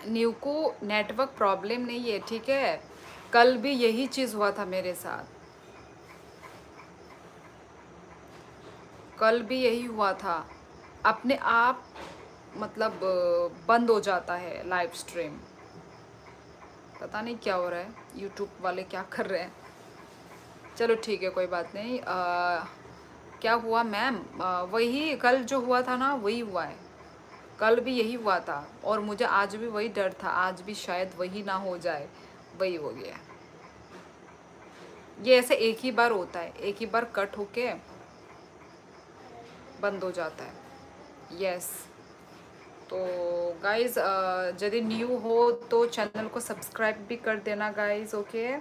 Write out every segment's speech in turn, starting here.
New को network problem नहीं है, ठीक है। कल भी यही चीज़ हुआ था मेरे साथ, कल भी यही हुआ था। अपने आप मतलब बंद हो जाता है लाइव स्ट्रीम। पता नहीं क्या हो रहा है, यूट्यूब वाले क्या कर रहे हैं। चलो ठीक है, कोई बात नहीं। क्या हुआ मैम? वही कल जो हुआ था ना, वही हुआ है। कल भी यही हुआ था और मुझे आज भी वही डर था, आज भी शायद वही ना हो जाए। वही हो गया। ये ऐसे एक ही बार होता है, एक ही बार कट होके बंद हो जाता है। यस। तो गाइज यदि न्यू हो तो चैनल को सब्सक्राइब भी कर देना गाइज, ओके।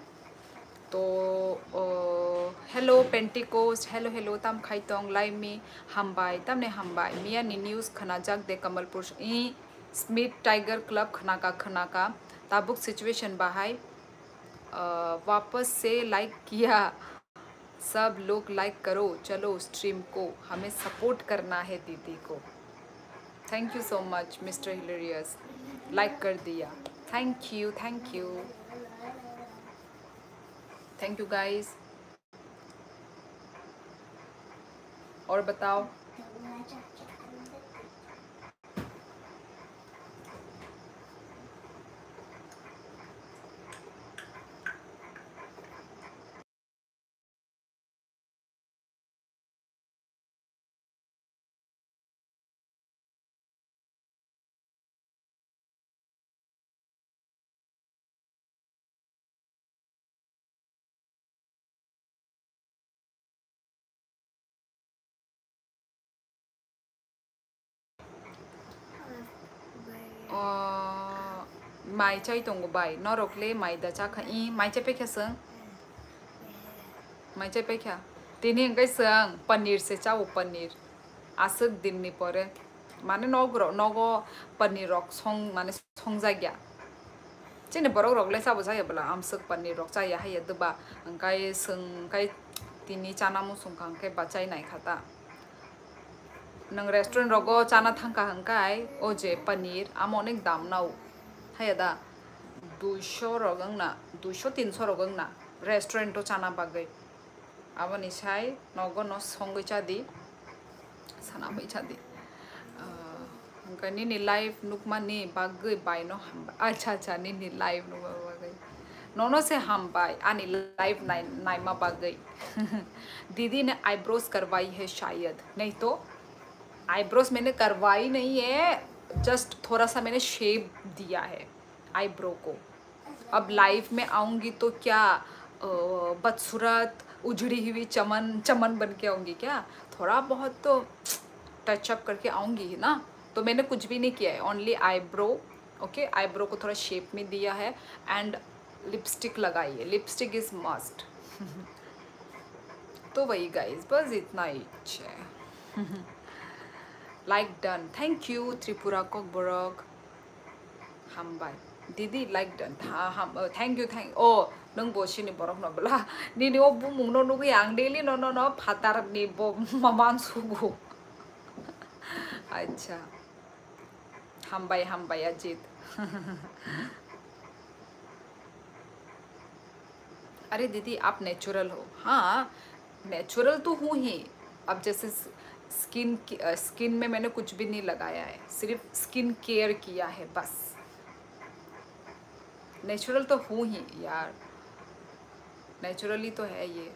तो हेलो पेंटिकोस्ट, हेलो हेलो तम खाइतोंग लाई मी हमबाय तमने हमबाय मिया नि न्यूज़ खनाजाक दे कमलपुर ई स्मिथ टाइगर क्लब खनाका खनाका ताबुक सिचुएशन बाहाय वापस से लाइक किया। सब लोग लाइक करो, चलो स्ट्रीम को, हमें सपोर्ट करना है दीदी को। Thank you so much mister hilarious, like कर दिया। Thank you, thank you, thank you guys. और बताओ। माइ चाय दंग बाय नरकले माइ दा चाखा ई माइ चाय पेख्या सों माइ चाय पेख्या तिनी अंगाय सों पनीर से चाओ पनीर आसक दिन नि परे माने नगरो नगो पनीर रक सं माने संजाग्या चिने बरक रकले चाबो जायो बला आमसक पनीर रक चाय हाय दबा अंगाय सों अंगाय तिनी चाना मुसुं खांके बचाय नाय खाता नंग रेस्टोरेंट रगो चाना थांका हंकाय ओजे पनीर आम अनेक दाम नाउ हाय दा 200 रगं ना 200-300 रगं ना रेस्टोरेंट तो चाना बागै आबनी साय नगो न संगै चादी साना बै चादी अंकाय नि लाइफ नुकमा नि बागै बायनो हम अच्छा अच्छा नि लाइफ नुकमा बागै नोनो से हम बाय आनी लाइफ नाइमा बागै दीदी ने आईब्रोज करवाई है शायद, नहीं तो आईब्रोज मैंने करवाई नहीं है, जस्ट थोड़ा सा मैंने शेप दिया है आईब्रो को। अब लाइफ में आऊंगी तो क्या बदसूरत उजड़ी हुई चमन चमन बन के आऊंगी क्या? थोड़ा बहुत तो टचअप करके आऊंगी ना। तो मैंने कुछ भी नहीं किया है, ओनली आईब्रो। ओके, आईब्रो को थोड़ा शेप में दिया है एंड लिपस्टिक लगाई है, लिपस्टिक इज मस्ट। तो वही गाइज, बस इतना ही है। Like done, thank you Tripura Kokborok हामबाय दीदी लाइक डन हम थैंक यू थैंक ओ नों बसिनि बरक नबला निनि ओ बुमुंग न नुगै आं डेली न न न फातार नि मामान सुगु अच्छा हामबाय हामबाय अजित। अरे दीदी आप नेचुरल हो। हाँ नेचुरल तो हूँ ही। अब जैसे स्किन में मैंने कुछ भी नहीं लगाया है, सिर्फ स्किन केयर किया है बस। नेचुरल तो हूँ ही यार, नेचुरली तो है ये।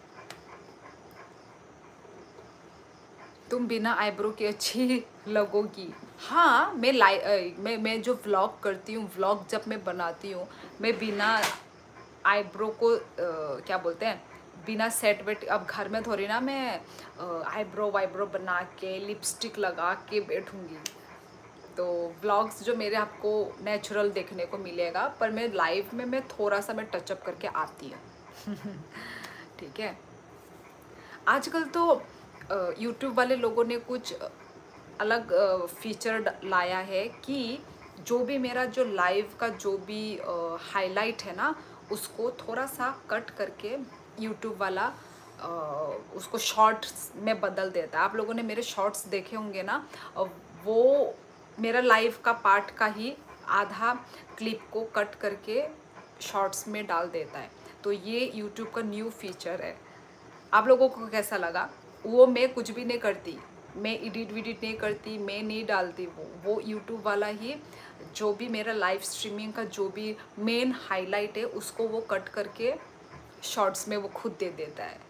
तुम बिना आईब्रो के अच्छी लगोगी। हाँ मैं जो व्लॉग करती हूँ, व्लॉग जब मैं बनाती हूँ, मैं बिना आईब्रो को क्या बोलते हैं, बिना सेट वेट, अब घर में थोड़ी ना मैं आईब्रो वाईब्रो बना के लिपस्टिक लगा के बैठूंगी। तो व्लॉग्स जो मेरे आपको नेचुरल देखने को मिलेगा, पर मैं लाइव में मैं थोड़ा सा मैं टचअप करके आती हूँ। ठीक है। आजकल तो यूट्यूब वाले लोगों ने कुछ अलग फीचर लाया है कि जो भी मेरा जो लाइव का जो भी हाईलाइट है ना, उसको थोड़ा सा कट करके यूट्यूब वाला उसको शॉर्ट्स में बदल देता है। आप लोगों ने मेरे शॉर्ट्स देखे होंगे ना, वो मेरा लाइव का पार्ट का ही आधा क्लिप को कट करके शॉर्ट्स में डाल देता है। तो ये यूट्यूब का न्यू फीचर है। आप लोगों को कैसा लगा? वो मैं कुछ भी नहीं करती, मैं एडिट विडिट नहीं करती, मैं नहीं डालती, वो यूट्यूब वाला ही जो भी मेरा लाइव स्ट्रीमिंग का जो भी मेन हाईलाइट है उसको वो कट करके शॉर्ट्स में वो खुद दे देता है।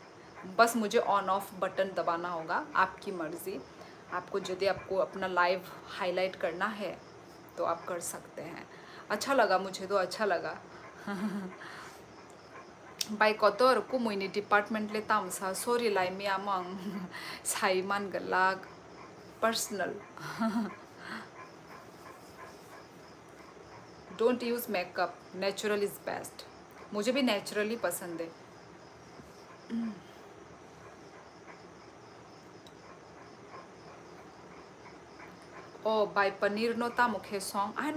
बस मुझे ऑन ऑफ बटन दबाना होगा, आपकी मर्ज़ी। आपको यदि आपको अपना लाइव हाईलाइट करना है तो आप कर सकते हैं। अच्छा लगा, मुझे तो अच्छा लगा। बाई कतर कुमुइनि डिपार्टमेंट ले तामसा सॉरी लाई मियामंग साइमान गलाग personal. Don't use makeup, natural is best. मुझे भी नेचुरली पसंद है। ओ बाई पनीर नो ता मुखे सॉन्ग आई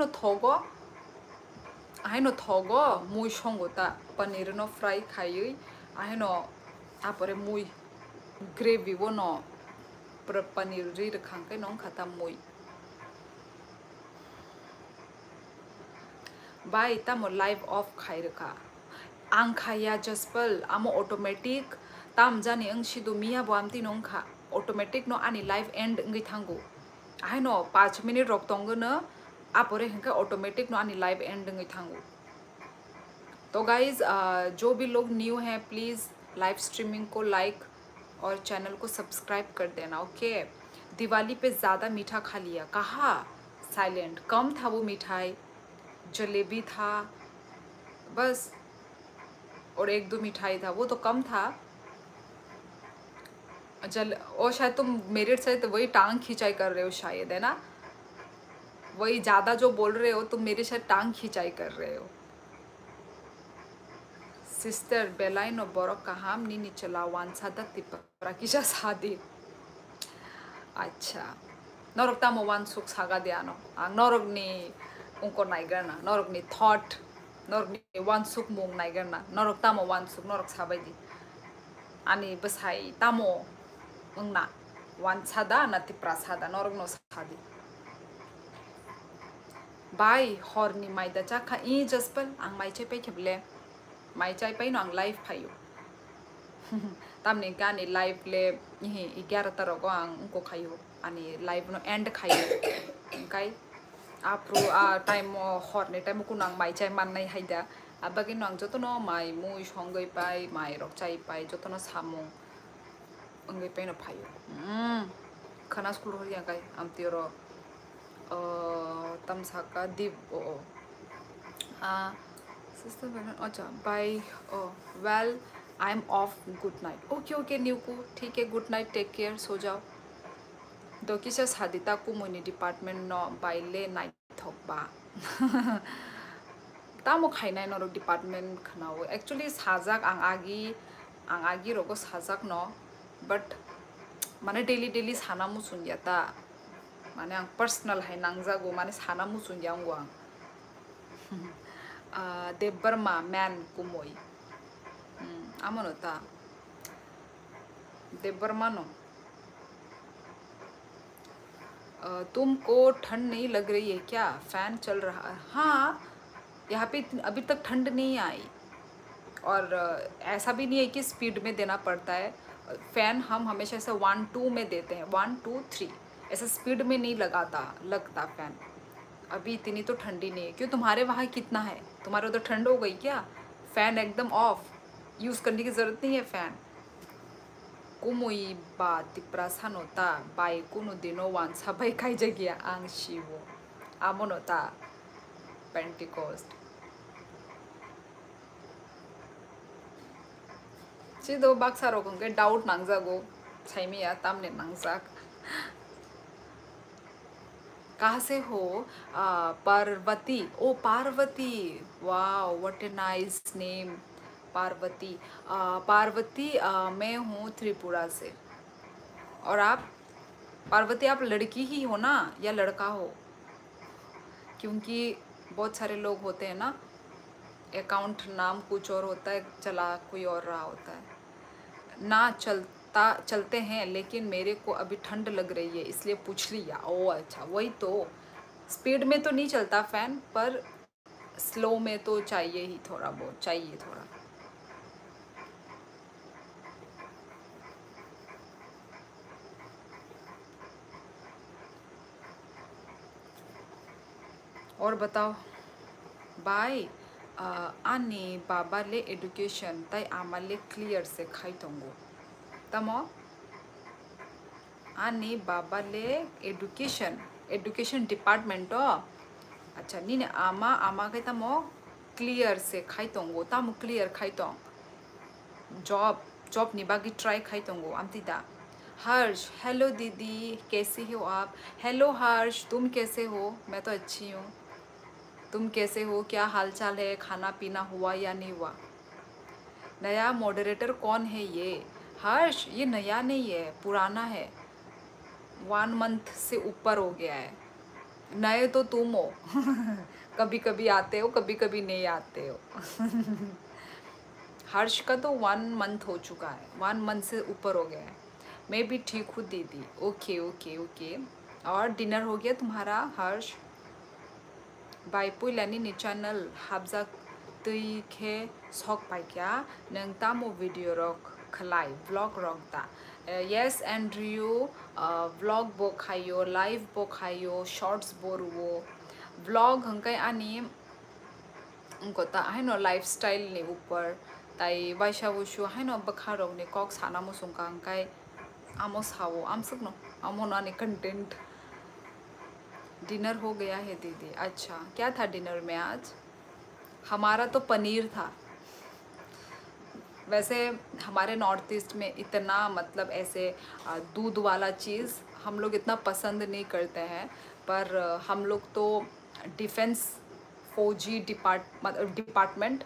नो थोगो मुई सॉन्ग ता पनीर नो फ्राई खाई आई नो आपरे मुई ग्रेवी वो नो पनीर री रखांग के नों खाता मुई बाई ता मो लाइव ऑफ खाई रखा आं खाया जसपल आमो ऑटोमेटिक ताम जानी अंग सिदु मिया बोआमती नों खा ऑटोमेटिक नो आनी लाइव एंड अंगी थांगो आई नो 5 मिनट रोक तोंगो न आपरे हंके ऑटोमेटिक नो आनी लाइव एंड अंगी थांगो। तो गाइज जो भी लोग न्यू हैं प्लीज़ लाइव स्ट्रीमिंग को लाइक और चैनल को सब्सक्राइब कर देना। ओके, दिवाली पे ज़्यादा मीठा खा लिया, कहा साइलेंट, कम था वो मिठाई, जलेबी था बस, और 1-2 मिठाई था, वो तो कम था। और शायद तुम मेरे से तो वही टांग खिंचाई कर रहे हो शायद, है ना? वही ज़्यादा जो बोल रहे हो तुम मेरे साथ टांग खिंचाई कर रहे हो। सिस्टर बेलाइन बरक कहाम नी चला वानसादा तिपरा किसा सादी। अच्छा नरक तामो वान सुख सागा दियानो आं नरक नि उनको नाइगरना नरक नि थॉट नरक नि वान सुख मुंग नाइगरना नरक तामो वान सुख नरक साबायदि आनी बसाई तामो उंगना वान सादा ना तिपरा सादा नरक नो सादी बाई हरनि माइदा चाखा ई जसपल आं माइचे पे खेबले माइचाई पे नो आं लाइव फायो तामने गानी लाइव ले यही 11 तरह को आं उनको खायो आनी लाइव नो एंड खायो ओंखाय आप्रो टाइम हरने टाइम को नां माइचाई माननाय हायदा आबागे नां जतनो माइ मुइ संगै पाइ माइ रकचाई पाइ जतनो सामु अंगै पे नो फायो खाना स्कूल हो गाय आमतिरो तमसाका दीप सिस्टर बहन अच्छा bye well I am off good night. Okay okay न्यूकू ठीक है, गुड नाइट, टेक केयर, सो जाओ। दोकिसा सादिता कुमुनि डिपार्टमेंट न बाइले नाइट थोकबा तामो खाइनाय नरो डिपार्टमेंट खनाओ एक्चुअली साजाक आं आगी रोगो साजाक न बट माने डेली साना मुसुन याता माने आं पर्सनल हाय नांजागो माने साना मुसुन यांगो आं देबबर्मा मैन कुमोई आमनोता देबबर्मा नो तुमको ठंड नहीं लग रही है क्या? फैन चल रहा है। हाँ यहाँ पे अभी तक ठंड नहीं आई और ऐसा भी नहीं है कि स्पीड में देना पड़ता है फ़ैन। हम हमेशा ऐसा 1-2 में देते हैं, 1-2-3 ऐसा स्पीड में नहीं लगता फ़ैन। अभी इतनी तो ठंडी नहीं है। क्यों तुम्हारे वहाँ कितना है? तुम्हारे उधर ठंड हो गई क्या? फ़ैन एकदम ऑफ, यूज़ करने की ज़रूरत नहीं है फ़ैन। कुमुई बात प्रसान होता बाई कुनु दिनो वान सबाई खाई जगिया आंग शिवो आमन होता पेंटिकोस्ट सिदो बाक्सारो कंगे डाउट नांगजागो साइमिया तामने नांगजाक कहाँ से हो? Parvati. Oh Parvati, wow what a nice name Parvati. Parvati मैं हूँ त्रिपुरा से। और आप पार्वती आप लड़की ही हो ना या लड़का हो? क्योंकि बहुत सारे लोग होते हैं ना अकाउंट नाम कुछ और होता है चला कोई और रहा होता है ना। चलते हैं लेकिन मेरे को अभी ठंड लग रही है इसलिए पूछ लिया। ओ अच्छा वही तो स्पीड में तो नहीं चलता फैन, पर स्लो में तो चाहिए ही, थोड़ा बहुत चाहिए थोड़ा। और बताओ बाय। आनी बाबाले एडुकेशन ताई आमाले क्लियर से खाइतोंगो तमो आनी बाबाले एडुकेशन डिपार्टमेंट अच्छा नी ने आमा के तमो क्लियर से खाइतोंगो तामो क्लियर खाइतोंग जॉब निबागी ट्राई खाइतोंगो आमतीदा। हर्ष हेलो दीदी कैसी हो आप? हेलो हर्ष, तुम कैसे हो? मैं तो अच्छी हूँ, तुम कैसे हो? क्या हालचाल है? खाना पीना हुआ या नहीं हुआ? नया मॉडरेटर कौन है ये? हर्ष ये नया नहीं है, पुराना है, 1 मंथ से ऊपर हो गया है। नए तो तुम हो कभी कभी आते हो, कभी कभी नहीं आते हो हर्ष का तो 1 मंथ हो चुका है, 1 मंथ से ऊपर हो गया है। मैं भी ठीक हूँ दीदी। Okay okay okay. और डिनर हो गया तुम्हारा हर्ष? बाइपुई लानी नि चैनल हाबजा तुई खे सक पाइक्या नों तामो वीडियो रक खलाई व्लॉग रकता। यस एंड्रियो, व्लॉग बो खायो, लाइव बो खायो, शॉर्ट्स बोरुवो व्लॉग हंकाई आनी उनको ता है नो लाइफस्टाइल ने ऊपर ताई वाइशा वुशु है नो बखारों ने कॉक साना मुसुंका हंकाई आमो सावो आम सब नो आमो ना ने कंटेंट। डिनर हो गया है दीदी। अच्छा क्या था डिनर में आज? हमारा तो पनीर था। वैसे हमारे नॉर्थ ईस्ट में इतना मतलब ऐसे दूध वाला चीज़ हम लोग इतना पसंद नहीं करते हैं, पर हम लोग तो डिफेंस फौजी डिपार्टमेंट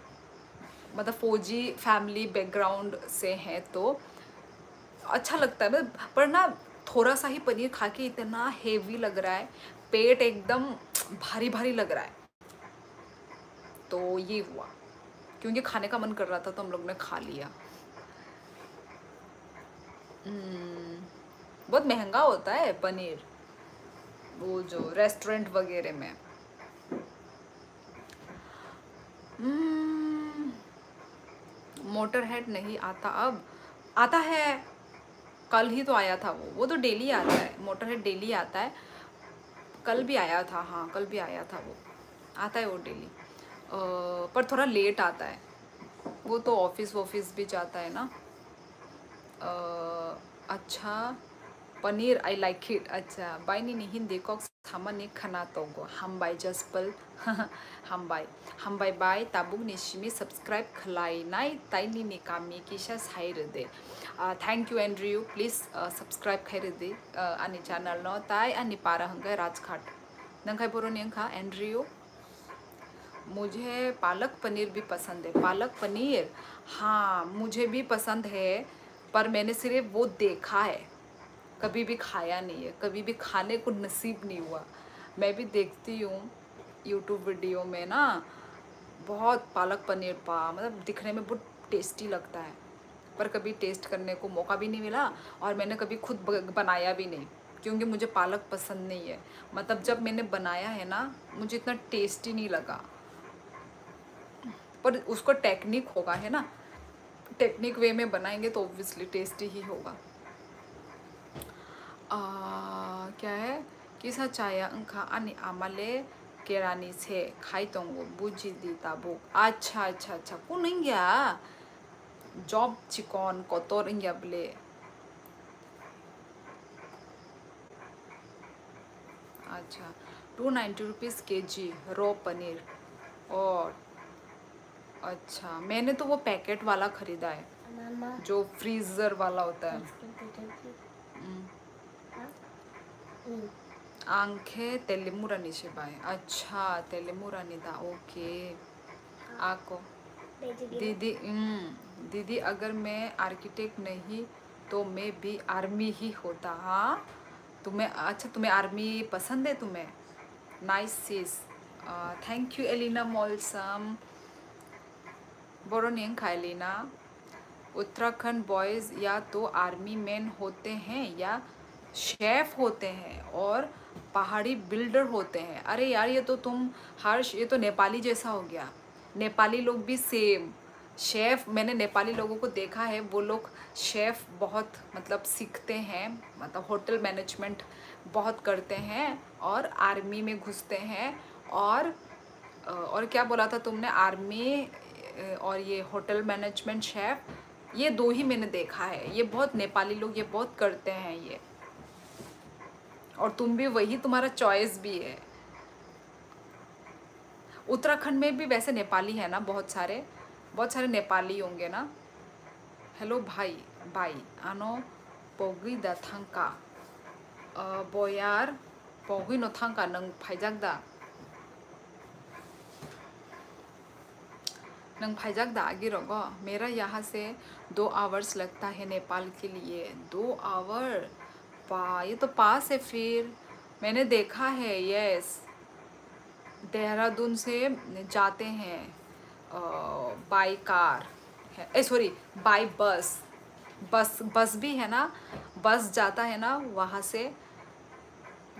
मतलब फौजी फैमिली बैकग्राउंड से हैं, तो अच्छा लगता है। पर ना थोड़ा सा ही पनीर खा के इतना हेवी लग रहा है, पेट एकदम भारी भारी लग रहा है। तो ये हुआ, क्योंकि खाने का मन कर रहा था तो हम लोग ने खा लिया। बहुत महंगा होता है पनीर वो जो रेस्टोरेंट वगैरह में। मोटर हेड नहीं आता, अब आता है। कल ही तो आया था वो तो डेली आता है, मोटर हेड डेली आता है। कल भी आया था, हाँ कल भी आया था, वो आता है वो डेली, पर थोड़ा लेट आता है। वो तो ऑफिस भी जाता है ना। अच्छा पनीर आई लाइक इट। अच्छा बाई नी हिंदी कॉक्स हामानी खाना तोगो हम बाई जसपल हम बाई बाई ताबुक निशिमी सब्सक्राइब खलाई नाई ताइनी नि कामी किसा साइर दे। थैंक यू एंड्रियू, प्लीज सब्सक्राइब खाइर दे आनी चैनल नो ताई आनी पारा हंगाई राजघाट नंखाई बोरो निंखा एंड्रियू। मुझे पालक पनीर भी पसंद है। पालक पनीर हाँ मुझे भी पसंद है, पर मैंने सिर्फ वो देखा है, कभी भी खाया नहीं है, कभी भी खाने को नसीब नहीं हुआ। मैं भी देखती हूँ यूट्यूब वीडियो में ना, बहुत पालक पनीर मतलब दिखने में बहुत टेस्टी लगता है, पर कभी टेस्ट करने को मौका भी नहीं मिला और मैंने कभी खुद बनाया भी नहीं, क्योंकि मुझे पालक पसंद नहीं है। मतलब जब मैंने बनाया है ना, मुझे इतना टेस्टी नहीं लगा, पर उसको टेक्निक होगा है ना, टेक्निक वे में बनाएंगे तो ऑब्वियसली टेस्टी ही होगा। क्या है किसा चाया अंखा आनी आमाले केरानी से खाई तोंगो बुझी दी ताबो। अच्छा अच्छा अच्छा कौन इंग्या जॉब चिकन कोतोर इंग्या बले। अच्छा 290 रुपीज़ kg रॉ पनीर। और अच्छा मैंने तो वो पैकेट वाला ख़रीदा है, जो फ्रीज़र वाला होता है। आंखें तेलिमुरानी से बाय। अच्छा तेलिमुरानी दा ओके। आको दीदी दीदी अगर मैं आर्किटेक्ट नहीं तो मैं भी आर्मी ही होता। हाँ तुम्हें अच्छा तुम्हें आर्मी पसंद है तुम्हें? नाइस सीज। थैंक यू एलिना मॉलसम बोरोनियन खाएलिना। उत्तराखंड बॉयज़ या तो आर्मी मैन होते हैं या शेफ होते हैं और पहाड़ी बिल्डर होते हैं। अरे यार ये तो तुम हर्ष, ये तो नेपाली जैसा हो गया। नेपाली लोग भी सेम शेफ, मैंने नेपाली लोगों को देखा है, वो लोग शेफ बहुत मतलब सीखते हैं, मतलब होटल मैनेजमेंट बहुत करते हैं और आर्मी में घुसते हैं। और क्या बोला था तुमने, आर्मी और ये होटल मैनेजमेंट शेफ, ये दो ही मैंने देखा है। ये बहुत नेपाली लोग ये बहुत करते हैं ये। और तुम भी वही, तुम्हारा चॉइस भी है। उत्तराखंड में भी वैसे नेपाली है ना, बहुत सारे नेपाली होंगे ना। हेलो भाई, बाई आनो पोगी दा थांका बोयार पोगी नो थांका नंग फाइजाक दा, नंग फाइजाक दा आगे रगो। मेरा यहाँ से 2 आवर्स लगता है नेपाल के लिए। 2 आवर, ये तो पास है फिर। मैंने देखा है, यस, देहरादून से जाते हैं बाई कार है, सॉरी बाई बस। बस भी है ना, बस जाता है ना वहाँ से।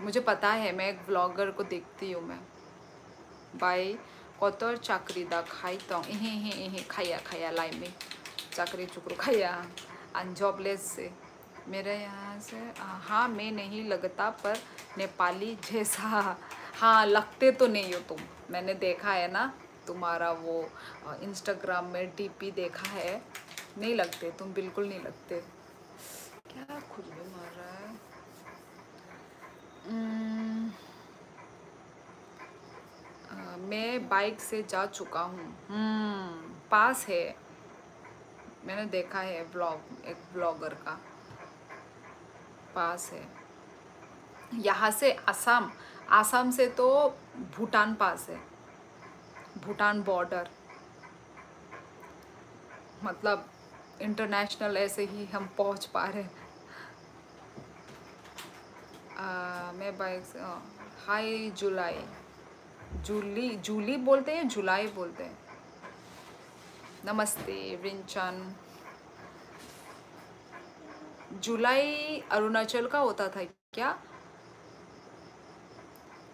मुझे पता है, मैं एक ब्लॉगर को देखती हूँ मैं। बाई कतर चाकरी दा खाई तो इहे खाया खाया लाई में चाकरी चुकरू खाया अन जॉबलेस से। मेरे यहाँ से हाँ मैं नहीं लगता, पर नेपाली जैसा। हाँ लगते तो नहीं हो तुम, मैंने देखा है ना तुम्हारा वो इंस्टाग्राम में डीपी देखा है, नहीं लगते तुम, बिल्कुल नहीं लगते। क्या खुजली मार रहा है। मैं बाइक से जा चुका हूँ। पास है, मैंने देखा है ब्लॉग, एक ब्लॉगर का, पास है। यहाँ से आसाम, आसाम से तो भूटान पास है, भूटान बॉर्डर। मतलब इंटरनेशनल ऐसे ही हम पहुँच पा रहे हैं। मैं बाइक से, हाय जुलाई, जूली बोलते हैं, जुलाई बोलते हैं। नमस्ते रिंचन। जुलाई अरुणाचल का होता था क्या?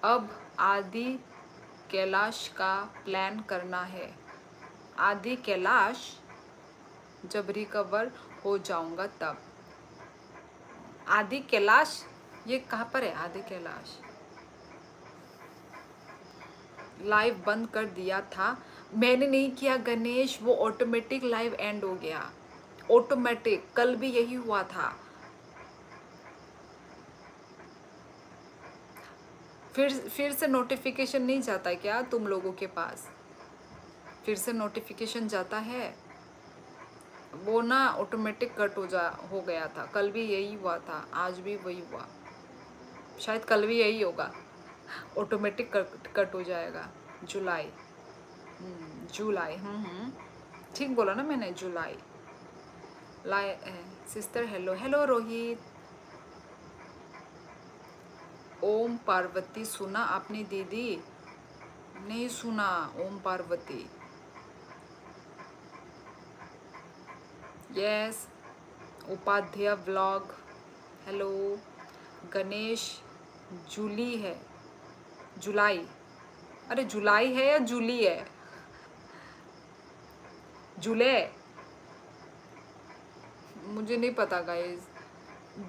अब आदि कैलाश का प्लान करना है। आदि कैलाश जब रिकवर हो जाऊंगा तब। आदि कैलाश ये कहाँ पर है? आदि कैलाश लाइव बंद कर दिया था। मैंने नहीं किया गणेश, वो ऑटोमेटिक लाइव एंड हो गया, ऑटोमेटिक। कल भी यही हुआ था। फिर से नोटिफिकेशन नहीं जाता क्या तुम लोगों के पास? फिर से नोटिफिकेशन जाता है? वो ना ऑटोमेटिक कट हो गया था। कल भी यही हुआ था, आज भी वही हुआ, शायद कल भी यही होगा, ऑटोमेटिक कट हो जाएगा। जुलाई, जुलाई, ठीक बोला ना मैंने, जुलाई। Sister hello, hello Rohit. Om Parvati सुना आपने दीदी? नहीं सुना Om Parvati. Yes, Upadhyay vlog, hello. Ganesh Julie है, जुलाई, अरे जुलाई है या जूली है? जुले, मुझे नहीं पता गाइस।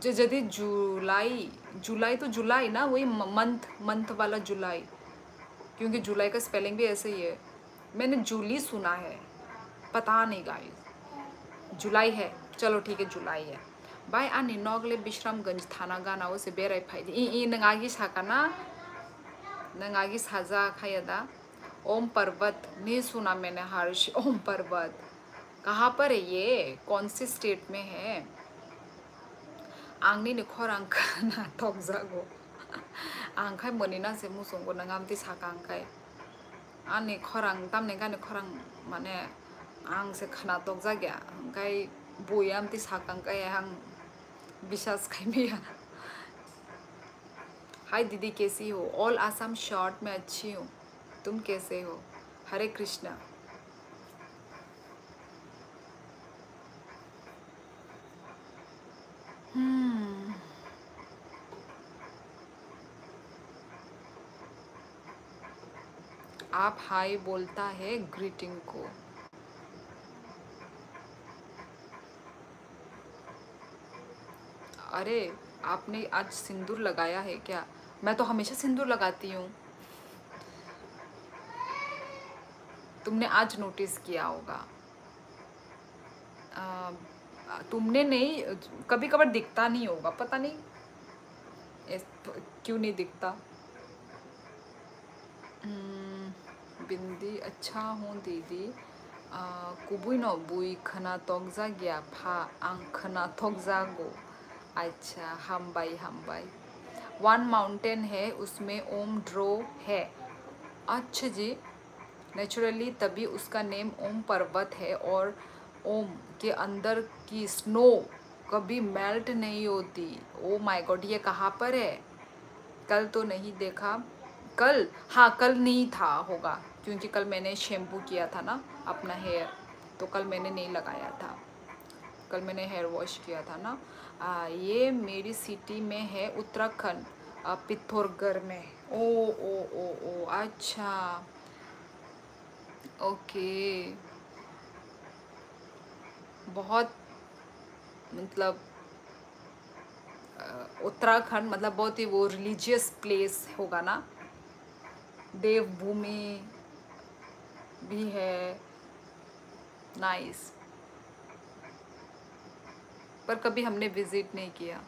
जदी जुलाई, जुलाई तो जुलाई ना, वही मंथ वाला जुलाई, क्योंकि जुलाई का स्पेलिंग भी ऐसे ही है। मैंने जूली सुना है, पता नहीं गाइस। जुलाई है, चलो ठीक है जुलाई है। बाय आनी नगले विश्रामगंज थाना गाना वो से बेराय फायदे ई नंगागी साकाना, नंगागी साजा खायदा। ओम पर्वत नहीं सुना मैंने हर्ष। ओम पर्वत कहाँ पर है ये, कौन सी स्टेट में है? आंनि नखर आंखा नाटक जागो आंखाय मोनिना से मुसंगो नंगामती साका आंखाय आंनि खरां दामने गाने खरां माने आं से नाटक जागया आंखाय बोयामती साका आंखाय आं विश्वास खाइमिया। हाय दीदी कैसी हो? ऑल आसाम शॉर्ट में अच्छी हूँ, तुम कैसे हो? हरे कृष्णा। आप हाय बोलता है ग्रीटिंग को। अरे आपने आज सिंदूर लगाया है क्या? मैं तो हमेशा सिंदूर लगाती हूँ। तुमने आज नोटिस किया होगा। तुमने नहीं, कभी कभार दिखता नहीं होगा, पता नहीं क्यों नहीं दिखता। बिंदी अच्छा हूँ दीदी। कुबुई नो बुई खना तोगजा गया फा आं खना तोगजा गो। अच्छा हम बाई वन माउंटेन है उसमें ओम ड्रो है। अच्छा जी, नेचुरली तभी उसका नेम ओम पर्वत है। और ओम के अंदर की स्नो कभी मेल्ट नहीं होती। ओ माय गॉड, ये कहाँ पर है? कल तो नहीं देखा। कल, हाँ कल नहीं था होगा, क्योंकि कल मैंने शैम्पू किया था ना अपना हेयर, तो कल मैंने नहीं लगाया था। कल मैंने हेयर वॉश किया था ना। ये मेरी सिटी में है, उत्तराखंड, पिथौरागढ़ में। ओ ओ ओ ओ अच्छा, ओके। बहुत मतलब उत्तराखंड मतलब बहुत ही वो रिलीजियस प्लेस होगा ना, देवभूमि भी है। नाइस। पर कभी हमने विजिट नहीं किया।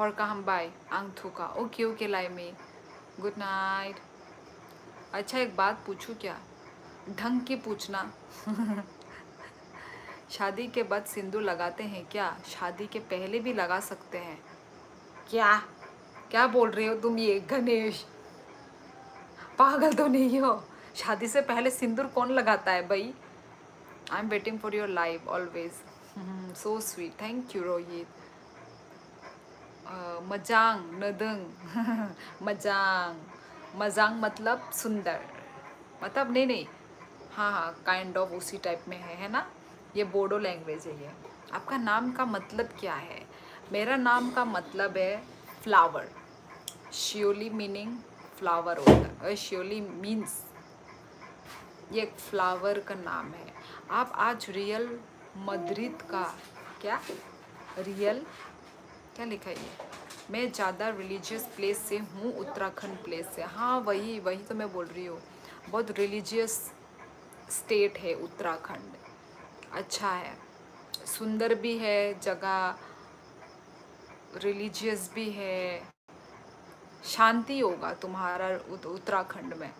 और का हम बाय आंगथुका। ओके ओके लाई में। Good night. अच्छा एक बात पूछूं क्या? ढंग की पूछना। शादी के बाद सिंदूर लगाते हैं क्या? शादी के पहले भी लगा सकते हैं क्या? क्या बोल रहे हो तुम ये गणेश? पागल तो नहीं हो? शादी से पहले सिंदूर कौन लगाता है भाई? I am waiting for your live always. So sweet, thank you Rohit. मजांग नदंग। मजांग, मजांग मतलब सुंदर, मतलब नहीं, हाँ हाँ काइंड ऑफ उसी टाइप में है ना। ये बोडो लैंग्वेज है ये। आपका नाम का मतलब क्या है? मेरा नाम का मतलब है फ्लावर। शियोली मीनिंग फ्लावर होता है। शियोली मीन्स ये एक फ्लावर का नाम है। आप आज रियल मद्रिद का क्या? रियल क्या लिखा है ये? मैं ज़्यादा रिलीजियस प्लेस से हूँ, उत्तराखंड प्लेस से। हाँ वही वही तो मैं बोल रही हूँ, बहुत रिलीजियस स्टेट है उत्तराखंड। अच्छा है, सुंदर भी है जगह, रिलीजियस भी है। शांति होगा तुम्हारा उत्तराखंड में,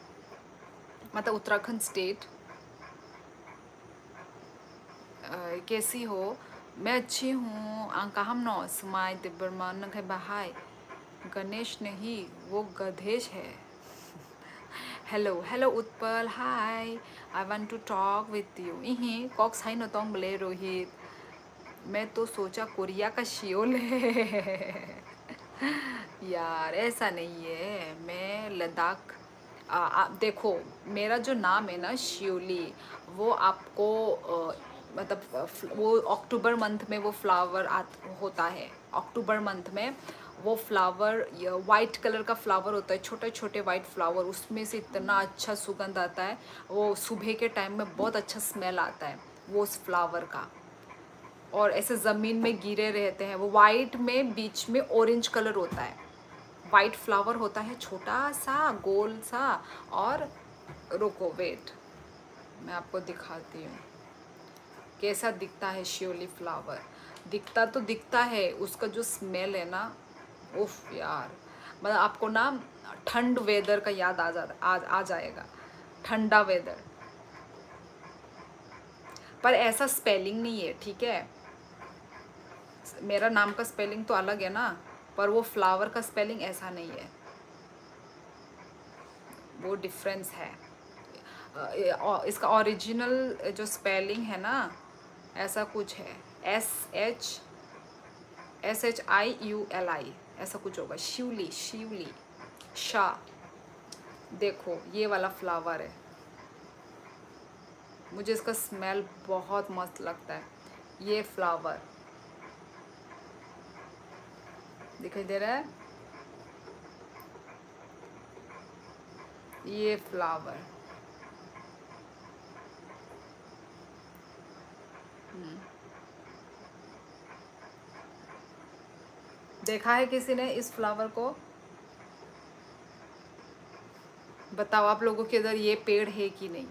मतलब उत्तराखंड स्टेट। कैसी हो? मैं अच्छी हूँ। अंकाहम नो सुमाय दिब्बरमान नखै बहाय। गणेश नहीं, वो गधेश है। Hello hello Utpal, hi. I want to talk with you. इही कॉक्स हाई नतोंग बले रोहित। मैं तो सोचा कोरिया का शियोल है। यार ऐसा नहीं है, मैं लद्दाख आप देखो, मेरा जो नाम है ना शियोली, वो आपको मतलब वो अक्टूबर मंथ में वो फ्लावर होता है। अक्टूबर मंथ में वो फ्लावर वाइट कलर का फ्लावर होता है, छोटे छोटे वाइट फ्लावर, उसमें से इतना अच्छा सुगंध आता है। वो सुबह के टाइम में बहुत अच्छा स्मेल आता है वो उस फ्लावर का। और ऐसे ज़मीन में गिरे रहते हैं वो, वाइट में बीच में ऑरेंज कलर होता है। वाइट फ्लावर होता है, छोटा सा गोल सा। और रुको वेट, मैं आपको दिखाती हूँ कैसा दिखता है शियोली फ्लावर। दिखता तो दिखता है, उसका जो स्मेल है ना, उफ यार, मतलब आपको ना ठंड वेदर का याद आ जाएगा, ठंडा वेदर। पर ऐसा स्पेलिंग नहीं है, ठीक है? मेरा नाम का स्पेलिंग तो अलग है ना, पर वो फ्लावर का स्पेलिंग ऐसा नहीं है, वो डिफरेंस है। इसका ओरिजिनल जो स्पेलिंग है ना, ऐसा कुछ है, SHIULI ऐसा कुछ होगा। शिवली, शिवली शाह। देखो ये वाला फ्लावर है, मुझे इसका स्मेल बहुत मस्त लगता है। ये फ्लावर दिखाई दे रहा है? ये फ्लावर। देखा है किसी ने इस फ्लावर को? बताओ आप लोगों के इधर ये पेड़ है कि नहीं?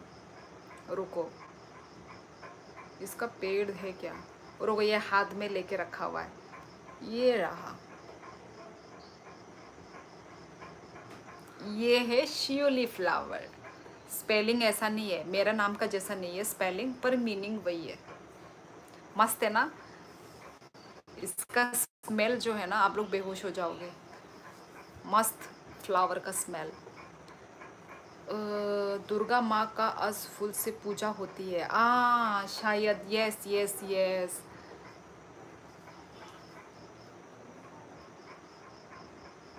रुको, इसका पेड़ है क्या? रुको, ये हाथ में लेके रखा हुआ है, ये रहा। ये है शियोली फ्लावर। स्पेलिंग ऐसा नहीं है, मेरा नाम का जैसा नहीं है स्पेलिंग, पर मीनिंग वही है। मस्त है ना? इसका स्मेल जो है ना, आप लोग बेहोश हो जाओगे। मस्त फ्लावर का स्मेल। दुर्गा माँ का आज फूल से पूजा होती है। शायद, yes yes yes.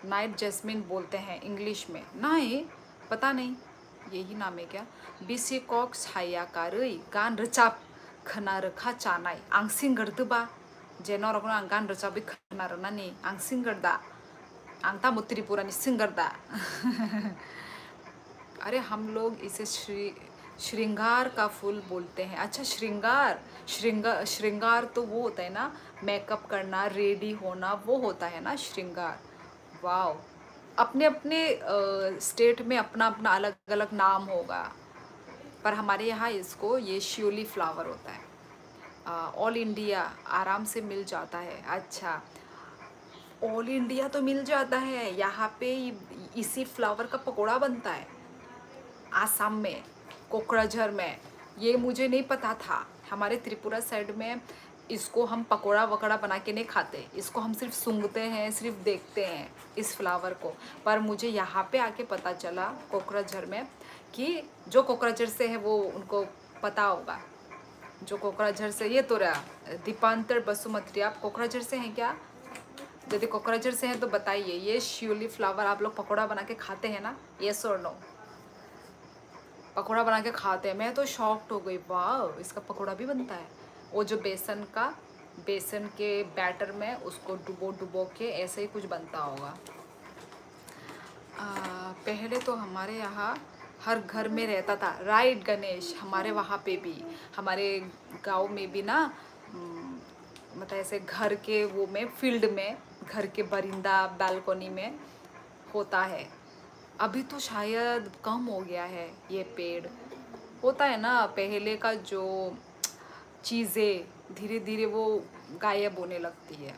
Night jasmine बोलते हैं इंग्लिश में। नहीं, पता नहीं, यही नाम है क्या? बिसी कॉक छाया कारई गान रचाप खना रखा चानाई आं सिंगरदबा जेनो रखना आं गान रचाबी खना रनानी आं सिंगरदा आं तामु त्रिपुरानी सिंगरदा। अरे हम लोग इसे श्रृंगार का फूल बोलते हैं। अच्छा, श्रृंगार, श्रृंगार तो वो होता है ना, मेकअप करना, रेडी होना, वो होता है ना श्रृंगार। वाओ, अपने अपने स्टेट में अपना अपना अलग अलग नाम होगा, पर हमारे यहाँ इसको ये शियोली फ्लावर होता है। ऑल इंडिया आराम से मिल जाता है। अच्छा, ऑल इंडिया तो मिल जाता है, यहाँ पे इसी फ्लावर का पकोड़ा बनता है आसाम में, कोकराझार में। ये मुझे नहीं पता था। हमारे त्रिपुरा साइड में इसको हम पकोड़ा वकोड़ा बना के नहीं खाते, इसको हम सिर्फ सूंघते हैं, सिर्फ देखते हैं इस फ्लावर को। पर मुझे यहाँ पे आके पता चला कोकराझार में, कि जो कोकराझार से है वो उनको पता होगा। जो कोकराझार से, ये तो रहा दीपांतर बसुमती, आप कोकराझार से हैं क्या? यदि कोकराझार से हैं तो बताइए, ये शियोली फ्लावर आप लोग पकोड़ा बना के खाते हैं ना? येस और नो? पकोड़ा बना के खाते हैं। मैं तो शॉक्ड हो गई, वाह इसका पकोड़ा भी बनता है। वो जो बेसन के बैटर में उसको डुबो डुबो के ऐसे ही कुछ बनता होगा। पहले तो हमारे यहाँ हर घर में रहता था। राइट गणेश, हमारे वहाँ पे भी, हमारे गांव में भी ना, मतलब ऐसे घर के वो में, फील्ड में, घर के बरिंदा बालकोनी में होता है। अभी तो शायद कम हो गया है ये पेड़। होता है ना, पहले का जो चीज़ें धीरे धीरे वो गायब होने लगती है।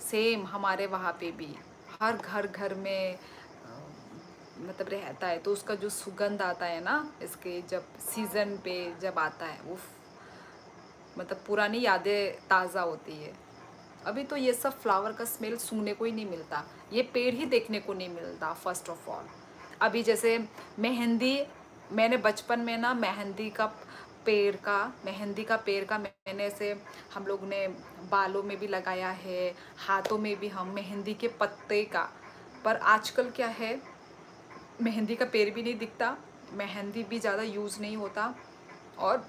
सेम हमारे वहाँ पे भी हर घर में मतलब रहता है, तो उसका जो सुगंध आता है ना, इसके जब सीज़न पे जब आता है, वो मतलब पुरानी यादें ताज़ा होती है। अभी तो ये सब फ्लावर का स्मेल सूंघने को ही नहीं मिलता, ये पेड़ ही देखने को नहीं मिलता फर्स्ट ऑफ ऑल। अभी जैसे मेहंदी, मैंने बचपन में ना मेहंदी का पेड़ का मैंने से, हम लोग ने बालों में भी लगाया है, हाथों में भी, हम मेहंदी के पत्ते का। पर आजकल क्या है, मेहंदी का पेड़ भी नहीं दिखता, मेहंदी भी ज़्यादा यूज़ नहीं होता, और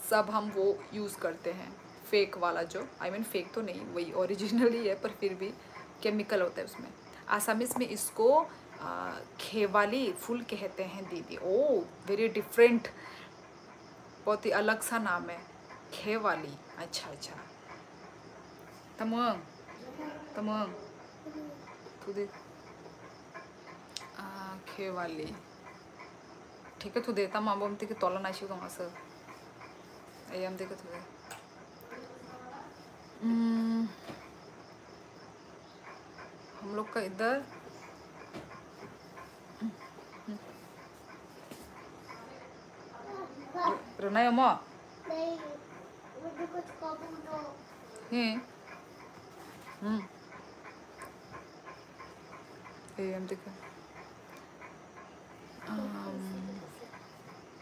सब हम वो यूज़ करते हैं फेक वाला, जो फेक तो नहीं, वही ओरिजिनल ही है, पर फिर भी केमिकल होता है उसमें। आसामीस में इसको खेवाली फूल कहते हैं दीदी। ओ वेरी डिफरेंट, बहुत ही अलग सा नाम है, खेवाली। अच्छा अच्छा, तमंग तमंग तुदे खेवाली, ठीक है, तू देता माबम ते की तोला नाशी तो असं एम देखत हुए। हम लोग का इधर रनाय अम्मा हैं, एम देखो।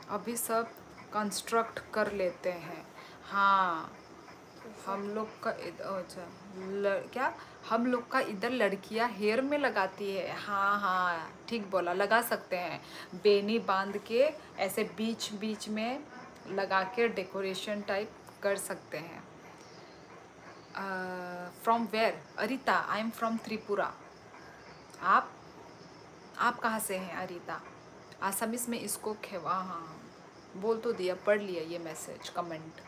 अभी सब कंस्ट्रक्ट कर लेते हैं। हाँ, हम लोग का अच्छा, क्या, हम लोग का इधर लड़कियां हेयर में लगाती है। हाँ हाँ, ठीक बोला, लगा सकते हैं, बेनी बांध के ऐसे बीच बीच में लगा के डेकोरेशन टाइप कर सकते हैं। From where? Arita, I am from Tripura. आप? आप कहाँ से हैं अरीता? आसामीस में इसको खेवा, हाँ बोल तो दिया, पढ़ लिया ये मैसेज कमेंट।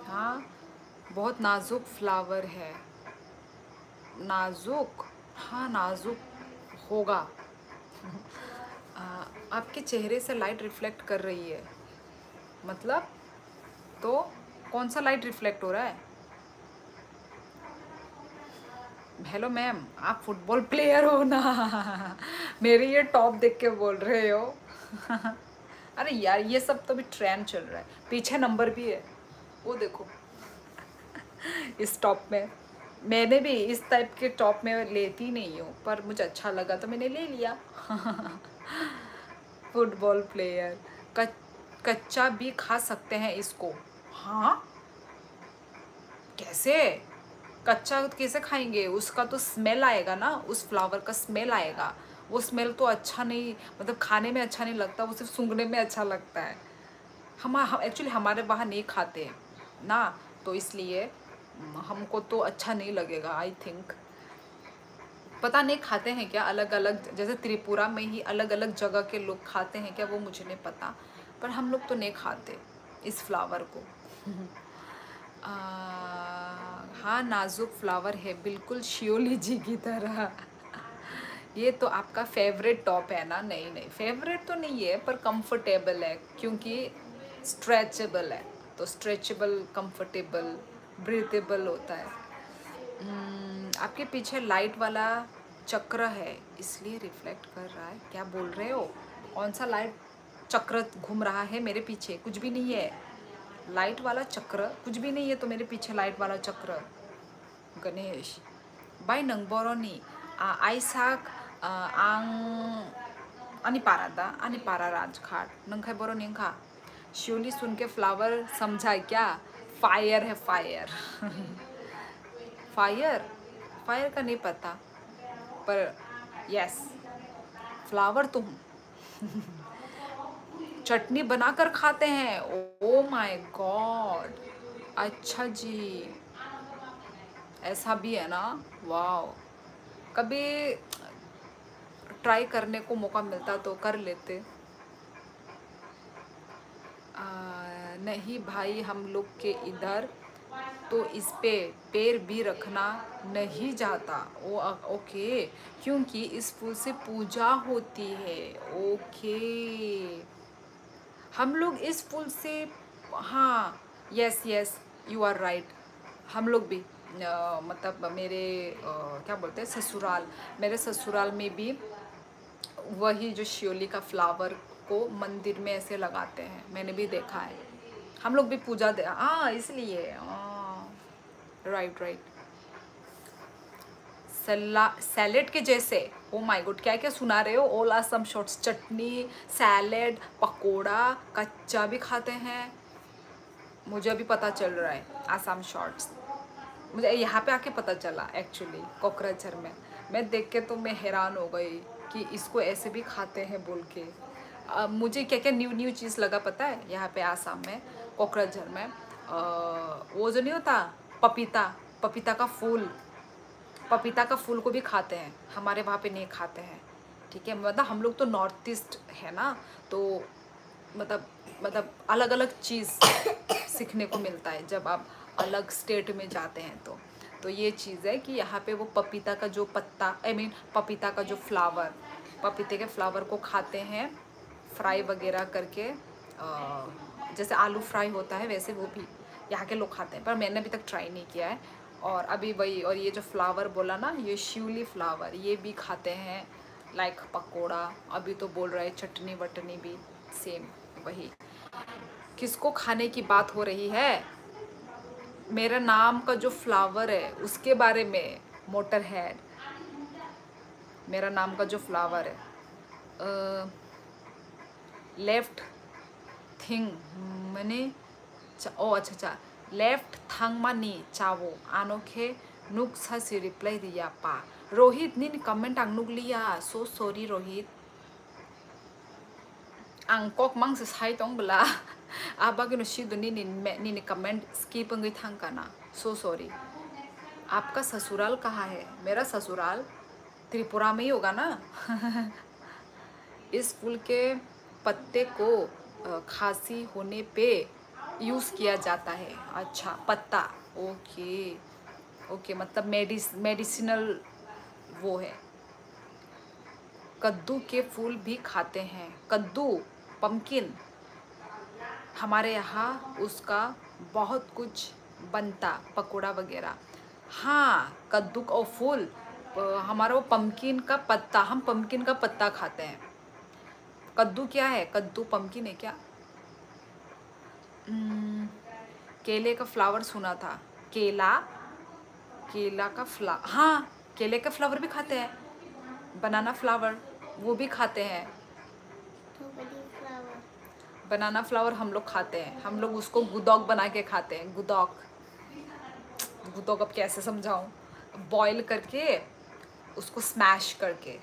हाँ बहुत नाजुक फ्लावर है। नाजुक, हाँ नाजुक होगा। आ, आपके चेहरे से लाइट रिफ्लेक्ट कर रही है, मतलब तो कौन सा लाइट रिफ्लेक्ट हो रहा है? हेलो मैम, आप फुटबॉल प्लेयर हो ना? मेरी ये टॉप देख के बोल रहे हो? अरे यार ये सब तो भी ट्रेंड चल रहा है, पीछे नंबर भी है वो देखो। इस टॉप में, मैंने भी इस टाइप के टॉप में लेती नहीं हूँ, पर मुझे अच्छा लगा तो मैंने ले लिया। फुटबॉल प्लेयर, कच्चा भी खा सकते हैं इसको? हाँ कैसे? कच्चा कैसे खाएंगे? उसका तो स्मेल आएगा ना, उस फ्लावर का स्मेल आएगा। वो स्मेल तो अच्छा नहीं, मतलब खाने में अच्छा नहीं लगता, वो सिर्फ सूंघने में अच्छा लगता है। हम एक्चुअली हमारे वहाँ नहीं खाते ना, तो इसलिए हमको तो अच्छा नहीं लगेगा आई थिंक। पता नहीं खाते हैं क्या अलग अलग, जैसे त्रिपुरा में ही अलग अलग जगह के लोग खाते हैं क्या, वो मुझे नहीं पता, पर हम लोग तो नहीं खाते इस फ्लावर को। आ, हाँ नाजुक फ्लावर है बिल्कुल शियोली जी की तरह। ये तो आपका फेवरेट टॉप है ना? नहीं नहीं फेवरेट तो नहीं है, पर कंफर्टेबल है क्योंकि स्ट्रेचेबल है, तो स्ट्रेचेबल कंफर्टेबल ब्रीथेबल होता है। आपके पीछे लाइट वाला चक्र है इसलिए रिफ्लेक्ट कर रहा है, क्या बोल रहे हो? कौन सा लाइट चक्र घूम रहा है मेरे पीछे? कुछ भी नहीं है लाइट वाला चक्र, कुछ भी नहीं है तो मेरे पीछे लाइट वाला चक्र। गणेश बाय नंगबरनी आइसाक आं अनिपारादा अनिपारा राजघाट नंखाई बरो निंखा। शिवली सुन के फ्लावर समझा क्या? फायर है फायर। फायर, फायर का नहीं पता, पर यस फ्लावर तो हूँ। चटनी बनाकर खाते हैं? ओ माय गॉड, अच्छा जी ऐसा भी है ना? वाओ, कभी ट्राई करने को मौका मिलता तो कर लेते। नहीं भाई हम लोग के इधर तो इस पे पैर भी रखना नहीं जाता। ओके, क्योंकि इस फूल से पूजा होती है। ओके, हम लोग इस फूल से, हाँ yes yes you are right, हम लोग भी मतलब मेरे क्या बोलते हैं ससुराल, मेरे ससुराल में भी वही जो शियोली का फ्लावर को मंदिर में ऐसे लगाते हैं, मैंने भी देखा है। हम लोग भी पूजा दे, हाँ इसलिए राइट राइट। सैलेड के जैसे, ओ माय गॉड क्या क्या सुना रहे हो? ऑल आसम शॉर्ट्स, चटनी सैलेड पकोड़ा कच्चा भी खाते हैं, मुझे अभी पता चल रहा है आसाम शॉर्ट्स, मुझे यहाँ पे आके पता चला एक्चुअली कोकराझार में। मैं देख के तो मैं हैरान हो गई कि इसको ऐसे भी खाते हैं बोल के। मुझे क्या क्या न्यू न्यू चीज़ लगा पता है यहाँ पे आसाम में कोकराझार में। वो जो नहीं होता पपीता, पपीता का फूल, पपीता का फूल को भी खाते हैं, हमारे वहाँ पे नहीं खाते हैं। ठीक है, मतलब हम लोग तो नॉर्थ ईस्ट है ना, तो मतलब अलग अलग चीज़ सीखने को मिलता है जब आप अलग स्टेट में जाते हैं। तो ये चीज़ है कि यहाँ पे वो पपीता का जो पत्ता, आई मीन पपीता का जो फ्लावर, पपीते के फ्लावर को खाते हैं फ्राई वगैरह करके, जैसे आलू फ्राई होता है वैसे वो भी यहाँ के लोग खाते हैं, पर मैंने अभी तक ट्राई नहीं किया है। और अभी वही, और ये जो फ्लावर बोला ना, ये शिवली फ्लावर, ये भी खाते हैं लाइक पकोड़ा। अभी तो बोल रहे हैं चटनी वटनी भी सेम वही। किसको खाने की बात हो रही है? मेरा नाम का जो फ्लावर है उसके बारे में, मोटर हेड, मेरा नाम का जो फ्लावर है। लेफ्ट थिंग मैंने ओ अच्छा लेफ्ट थंग मानी चावो आनोखे नुक सासी रिप्लाई दिया पा। रोहित नी कमेंट आं नुक लिया, सो सॉरी रोहित। आं कक मांग से साइ तोंग बला आबा के नुशिदु नी कमेंट स्किप अंगी थंग काना, सो सॉरी। आपका ससुराल कहाँ है? मेरा ससुराल त्रिपुरा में ही होगा ना। इस फूल के पत्ते को खांसी होने पे यूज़ किया जाता है। अच्छा पत्ता, ओके ओके, मतलब मेडिसिनल वो है। कद्दू के फूल भी खाते हैं। कद्दू, पम्पकिन, हमारे यहाँ उसका बहुत कुछ बनता, पकोड़ा वगैरह। हाँ कद्दू का फूल, हमारा वो पम्पकिन का पत्ता, हम पम्पकिन का पत्ता खाते हैं। कद्दू क्या है? कद्दू पम्पकिन है क्या? केले का फ्लावर सुना था। केला, केला का हाँ केले का फ्लावर भी खाते हैं। बनाना फ्लावर वो भी खाते हैं। बनाना फ्लावर हम लोग खाते हैं, हम लोग उसको गुदौक बना के खाते हैं। गुदौक, गुदौक अब कैसे समझाऊं? बॉईल करके उसको स्मैश करके,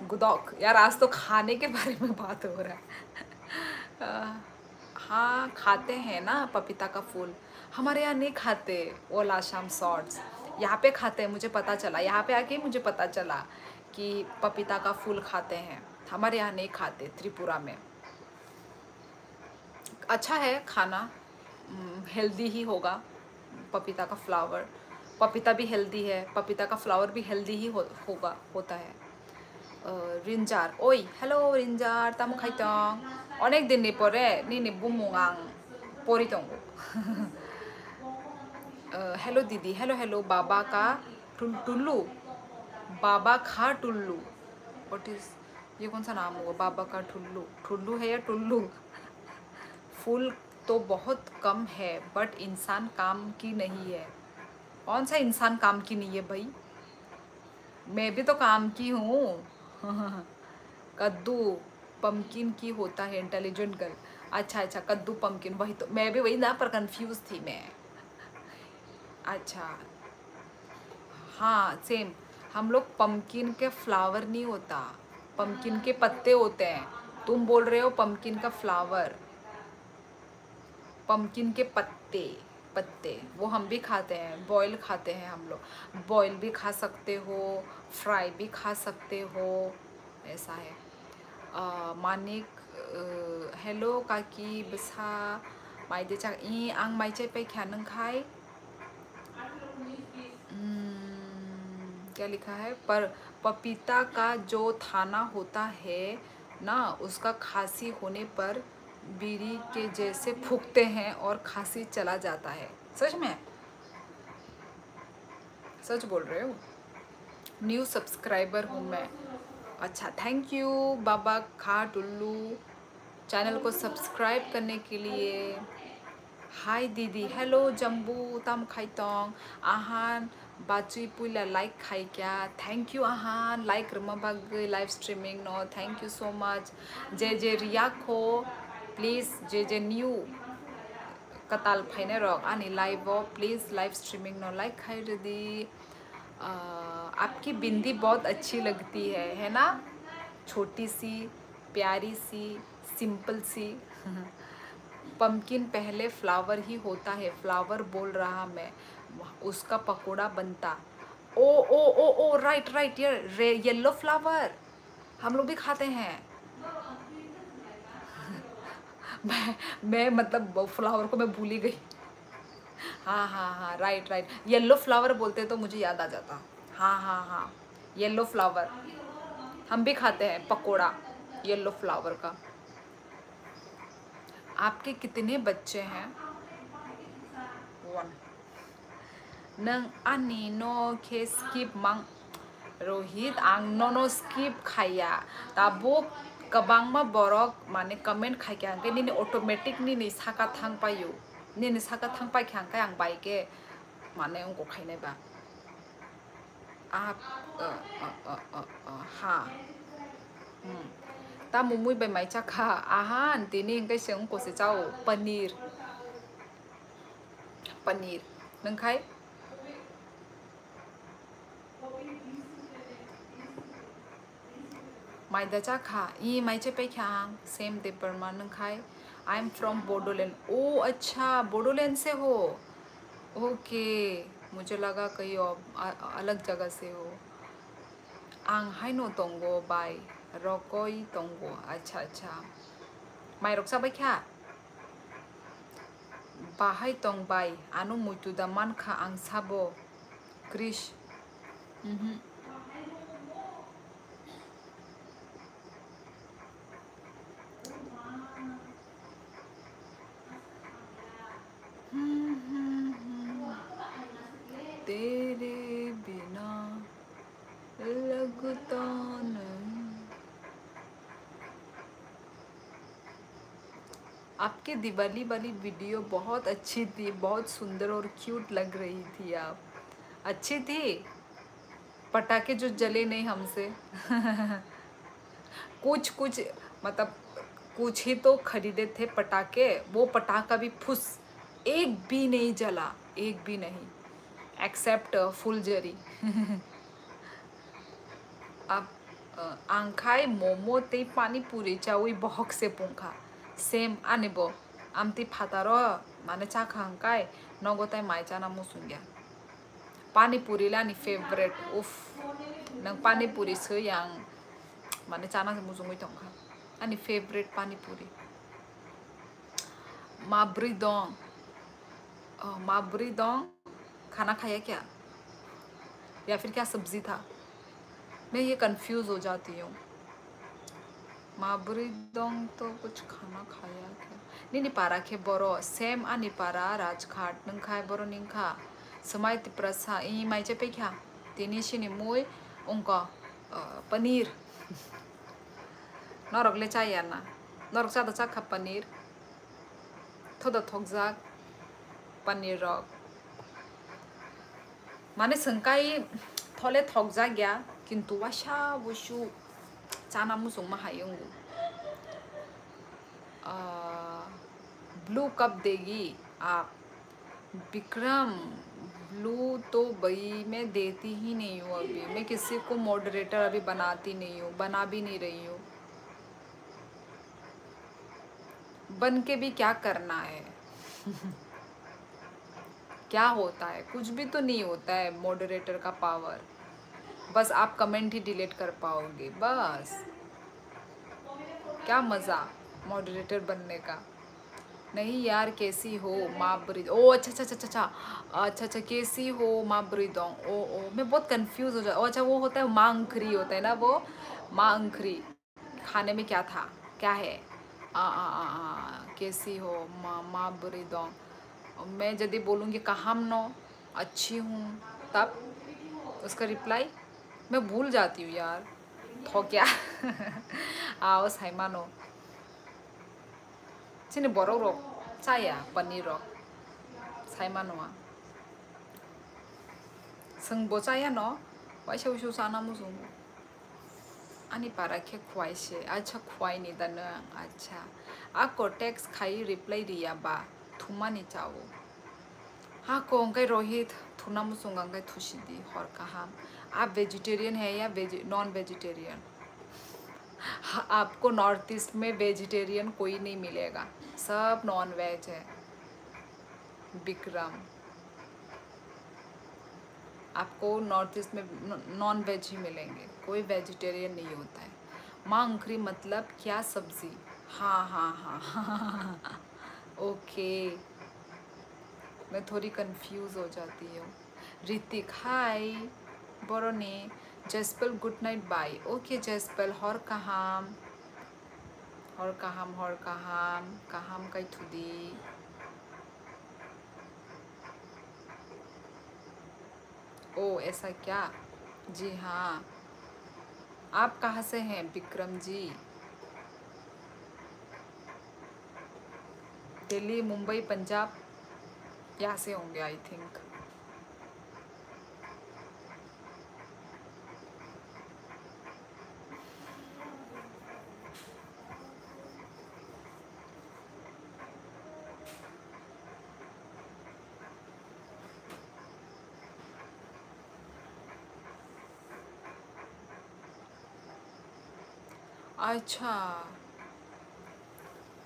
गुदौक। यार आज तो खाने के बारे में बात हो रहा है। हाँ खाते हैं ना पपीता का फूल। हमारे यहाँ नहीं खाते ओल आसाम शॉर्ट्स, यहाँ पे खाते हैं। मुझे पता चला, यहाँ पे आके मुझे पता चला कि पपीता का फूल खाते हैं। हमारे यहाँ नहीं खाते त्रिपुरा में। अच्छा है खाना, हेल्दी ही होगा। पपीता का फ्लावर, पपीता भी हेल्दी है, पपीता का फ्लावर भी हेल्दी ही होता है। रिंजार, ओई हेलो रिंजार, तामो खाइतों अनेक दिन नहीं परे नी बुमुंगां पोरितोंगो। हेलो दीदी, हेलो हेलो। बाबा का टुल्लू, बाबा खा टुल्लू, व्हाट इज, ये कौन सा नाम हुआ? बाबा का टुल्लू, टुल्लू है या टुल्लू? फूल तो बहुत कम है बट इंसान काम की नहीं है। कौन सा इंसान काम की नहीं है भाई? मैं भी तो काम की हूँ। कद्दू पम्पकिन की होता है, इंटेलिजेंट गर्ल। अच्छा अच्छा कद्दू पम्पकिन, वही तो मैं भी वही ना, पर कंफ्यूज थी मैं। अच्छा हाँ सेम। हम लोग पम्पकिन के फ्लावर नहीं होता, पम्पकिन के पत्ते होते हैं। तुम बोल रहे हो पम्पकिन का फ्लावर, पम्पकिन के पत्ते, पत्ते वो हम भी खाते हैं। बॉयल खाते हैं हम लोग, बॉयल भी खा सकते हो, फ्राई भी खा सकते हो, ऐसा है। मानिक हेलो काकी बसा माइदे चा ई आंग माइचे पे क्या नंग खाए। क्या लिखा है? पर पपीता का जो थाना होता है ना, उसका खांसी होने पर बीड़ी के जैसे फूंकते हैं और खांसी चला जाता है। सच में? सच बोल रहे हो? न्यू सब्सक्राइबर हूँ मैं। अच्छा थैंक यू बाबा खा टुल्लू चैनल को सब्सक्राइब करने के लिए। हाय दीदी, हेलो जम्बू तम खाइतोंग आहान बाजुई पुला लाइक खाई क्या? थैंक यू आहान, लाइक रमबाग live streaming no, thank you so much. जे जे रियाक हो प्लीज, जे जे न्यू कताल फाइने रॉक आनी लाइव हो please live streaming no like खाई रदी। आपकी बिंदी बहुत अच्छी लगती है ना? छोटी सी, प्यारी सी, सिंपल सी। पम्पकिन पहले फ्लावर ही होता है, फ्लावर बोल रहा मैं, उसका पकोड़ा बनता। ओ ओ ओ ओ राइट राइट, ये येलो फ्लावर हम लोग भी खाते हैं। मैं मतलब फ्लावर को मैं भूल ही गई। हाँ हाँ हाँ राइट राइट, येलो फ्लावर बोलते तो मुझे याद आ जाता। हाँ हाँ हाँ येलो फ्लावर हम भी खाते हैं, पकोड़ा येलो फ्लावर का। आपके कितने बच्चे हैं? 1 नंग आनी नो के स्किप मंग रोहित आंग नो स्किप खाया ताबो कबांग मा बरक माने कमेंट खाया के नि ऑटोमेटिक नि साका थांग पायो नि साका थांग पाइ खांग आं बाइके माने उनको खाइने बा आप हाँ ता मुमुई बाय माइ चाखा आहान तिनी इंगे से उनको से जाओ पनीर नंखाय माइदा चाखा ई माइ चे पे ख्यांग सेम दे परमा नंखाय आई एम फ्रॉम बोडोलैंड। ओ अच्छा बोडोलैंड से हो, ओके मुझे लगा कहीं और अलग जगह से हो। आंग हाय नो तोंगो बाय रकोई तोंगो अच्छा माइ रक्सा बाय क्या बाहाय तोंग बाय आनु मुतु दा मान खा आंग साबो क्रिश तेरे बिना लगता नहीं। आपके दिवाली वाली वीडियो बहुत अच्छी थी, बहुत सुंदर और क्यूट लग रही थी। आप अच्छी थी, पटाखे जो जले नहीं हमसे कुछ मतलब कुछ ही तो खरीदे थे पटाखे, वो पटाखा भी फुस एक भी नहीं जला, एक भी नहीं एक्सेप्ट फुलझड़ी आप आंखाय मोमो ते पानी पूरी चावी बहक से पुंखा सेम आनिबो आमती फातारो माने चाखा अंकाय नगोताय माइचाना मुसुंग्या पानी पूरी लानी फेवरेट उफ नंग पानी पूरी सयांग माने चाना से मुसुंगै तंखा आनी फेवरेट पानी पूरी माब्री दोंग खाना खाया क्या या फिर क्या सब्जी था? मैं ये कंफ्यूज हो जाती हूँ। माबरी दोंग तो कुछ खाना खाया क्या? नहीं पारा के बरो सेम आनी पारा राजघाट नंखाय बरो निंखा समय तिप्रसा ई माइचे पे क्या तिनी शिनी मुई उनका पनीर नरक ले चाहिए ना नरक चा चाखा पनीर थोड़ा थोकजाक पनीर रक माने संकाई थोले थोकजा गया किंतु वाशा वशु चाना मुसुंग महायंगु ब्लू कब देगी आप? विक्रम ब्लू तो भाई मैं देती ही नहीं हूँ, अभी मैं किसी को मॉडरेटर अभी बनाती नहीं हूँ, बना भी नहीं रही हूँ। बन के भी क्या करना है क्या होता है? कुछ भी तो नहीं होता है मॉडरेटर का पावर, बस आप कमेंट ही डिलीट कर पाओगे बस। क्या मज़ा मॉडरेटर बनने का। नहीं यार कैसी हो माँ ब्रीद ओ अच्छा कैसी हो माँ ब्रीदोंग ओ मैं बहुत कंफ्यूज हो जाती। अच्छा वो होता है माँ अंखरी होता है ना, वो माँ अंखरी खाने में क्या था क्या है? कैसी हो माँ ब्रीदोंग। मैं यदि बोलूँगी कहाँ नो अच्छी हूँ तब उसका रिप्लाई मैं भूल जाती हूँ यार थो क्या आओ साइमानो sini borok saya panirok saimanoa seng bocaya no wai shau shau sana musung ani para ke khwai se acha khwai ni dana acha ako text khai reply diya ba thumani chao ha ko ngai rohit thuna musung ngai thushidi hor kaham आप vegetarian है या non vegetarian? आपको north east में vegetarian कोई नहीं मिलेगा, सब non veg है। विक्रम आपको नॉर्थ ईस्ट में नॉन वेज ही मिलेंगे, कोई वेजिटेरियन नहीं होता है। माँ अंखरी मतलब क्या सब्जी? हाँ ओके मैं थोड़ी कंफ्यूज हो जाती हूँ। ऋतिक हाय बोरोने Jaspal good night bye. Okay Jaspal हर कहाँ हर कहाम कई थुदी। ओ ऐसा क्या? जी हाँ। आप कहाँ से हैं विक्रम जी? दिल्ली, मुंबई, पंजाब, यहाँ से होंगे आई थिंक। अच्छा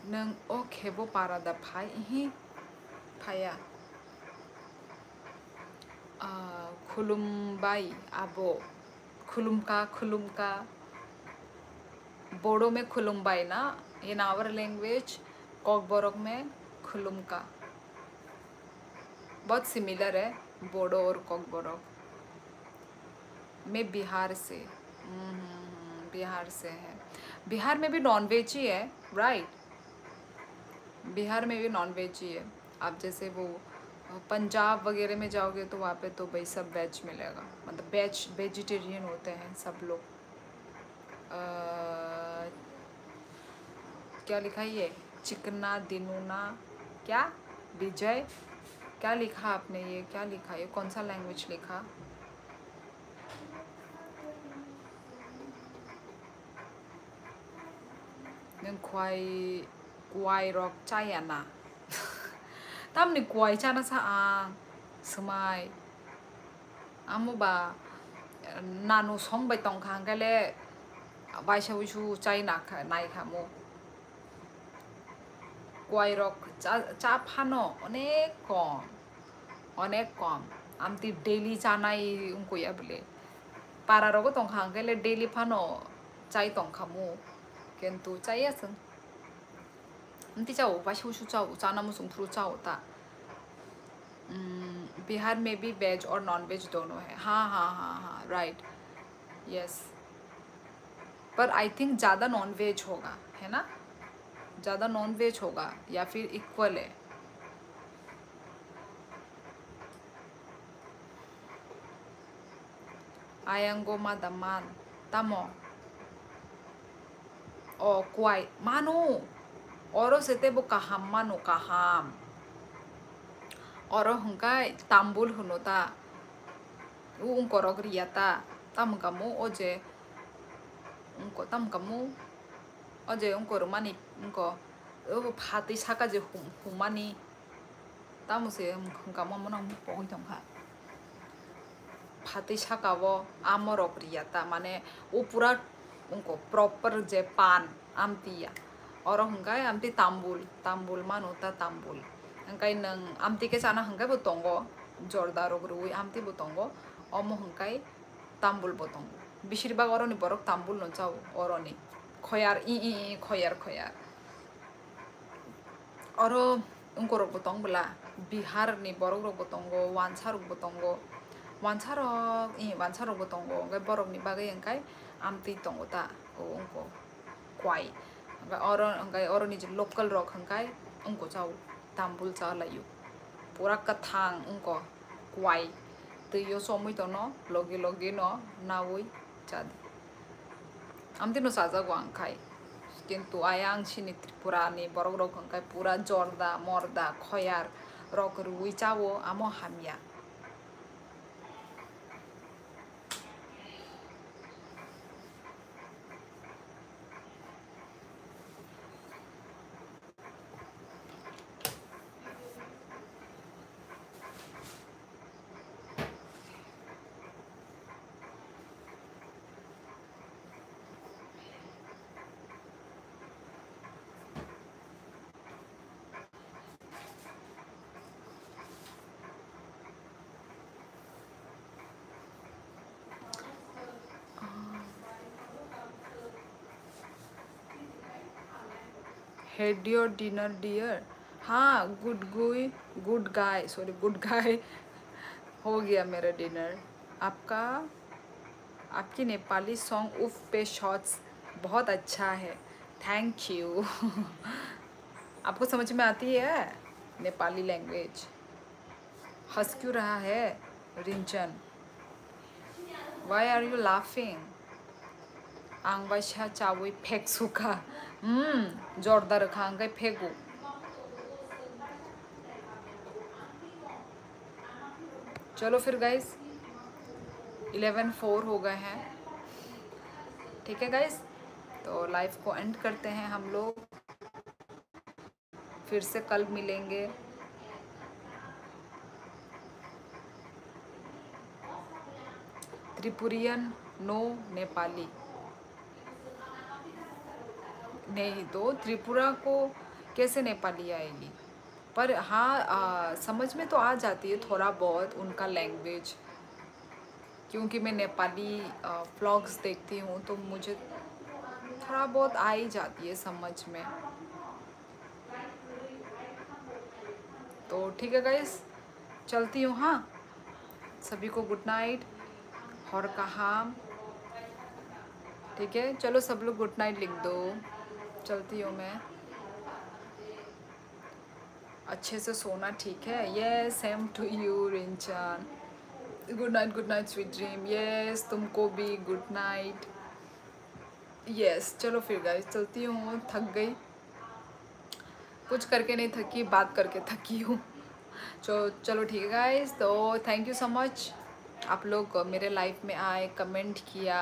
नों अ खेबो पारादा फाइ फाया खुलुमबाई आबो खुलुमका बोडो में खुलुमबाई ना, इन आवर लैंग्वेज कॉकबोरोक में खुलुमका बहुत सिमिलर है बोडो और कॉकबोरोक। मैं बिहार से। बिहार से है। बिहार में भी नॉनवेज ही है राइट? बिहार में भी नॉनवेज ही है। आप जैसे वो पंजाब वगैरह में जाओगे तो वहाँ पे तो भाई सब वेज मिलेगा, मतलब वेजिटेरियन होते हैं सब लोग। क्या लिखा ये चिकना दिनुना क्या विजय क्या लिखा आपने? ये क्या लिखा? ये कौन सा लैंग्वेज लिखा? क्वाई रॉक चायाना तमने क्वाई चाना सा समाय आमुबा नानु सॉन्ग बाय तोंग खांगले वाइशावुशु चाइना खा नाइ खामो क्वाई रॉक चा फानो अनेक कम आमती डेली चानाई उनको या बोले पारा रोगो तोंग खांगले डेली फानो चाय तोंग खामो किंतु चाय असं आमती चाओ वाइशावुशु चाओ चाना मुसुंग फ्रू चाओ ता बिहार में भी वेज और नॉन वेज दोनों है। हाँ राइट यस। पर आई थिंक ज़्यादा नॉन वेज होगा है ना? ज़्यादा नॉन वेज होगा या फिर इक्वल है? आयंगो मादामान तमो ओ क्वाई मानो औरो सेते वो कहाम मानो कहाम औरो हंका तांबुल हुनोता उनको रोगरियाता तम कामो ओजे उनको तम कामो ओजे उनको रोमानी उनको वो फाती साका जे हुमानी तम से हंका ममना पोई तंखा फाती साका वो आमो रोगरियाता माने वो पूरा उनको प्रॉपर जे पान आमतिया और हंका आमती तांबुल मानोता तांबुल हंकाई नंग आमती के साना हंकाई बोतोंगो जोरदार रुई आमती बोतोंगो अमो हंकाई तांबुल बोतोंगो बिशिरबाग औरनी बरक तांबुल न चाओ औरनी खयार खयार और उनको रोक बोतोंग बोला बिहार नि बरक रोक बोतोंगो वांसा रोक बोतोंगो वांसा रोक बोतोंगो हंकाई बरक नि बागे हंकाई आमती तोंगो ता उनको क्वाई और हंकाई और निज लोकल रॉक हंकाई उनको चाओ तांबुल चा लायो पूरा कथांग उनको क्वाई तो यो सोमुई तो नो लोगे नो ना वही चादी आमती नो साजा को अंखाई किंतु आयांग सिनी त्रिपुरानी बरक रॉक हंकाई पूरा जोरदा मरदा खयार रॉक रुई चावो आमो हामिया Had your dinner dear? हाँ गुड गाय हो गया मेरा डिनर। आपकी नेपाली सॉन्ग उफ पे शॉट्स बहुत अच्छा है। Thank you. आपको समझ में आती है नेपाली लैंग्वेज? हंस क्यों रहा है Rinchen? Why are you laughing? आंगबाशा चावई फेंक सुखा। जोरदार रखा आंगे फेंकू। चलो फिर गाइस 11:04 हो गए हैं, ठीक है गाइस, तो लाइफ को एंड करते हैं हम लोग। फिर से कल मिलेंगे। त्रिपुरियन नो नेपाली नहीं, तो त्रिपुरा को कैसे नेपाली आएगी? पर हाँ समझ में तो आ जाती है थोड़ा बहुत उनका लैंग्वेज, क्योंकि मैं नेपाली व्लॉग्स देखती हूँ तो मुझे थोड़ा बहुत आ ही जाती है समझ में। तो ठीक है गाइस, चलती हूँ। हाँ, सभी को गुड नाइट और कहा, ठीक है, चलो सब लोग गुड नाइट लिख दो। चलती हूँ मैं, अच्छे से सोना, ठीक है? Yes, same to you Rinchen. Good night sweet dream. Yes, तुमको भी गुड नाइट। यस, चलो फिर गाइस चलती हूँ, थक गई, कुछ करके नहीं थकी, बात करके थकी हूँ। चलो ठीक है गाइस, तो थैंक यू सो मच। आप लोग मेरे लाइफ में आए, कमेंट किया,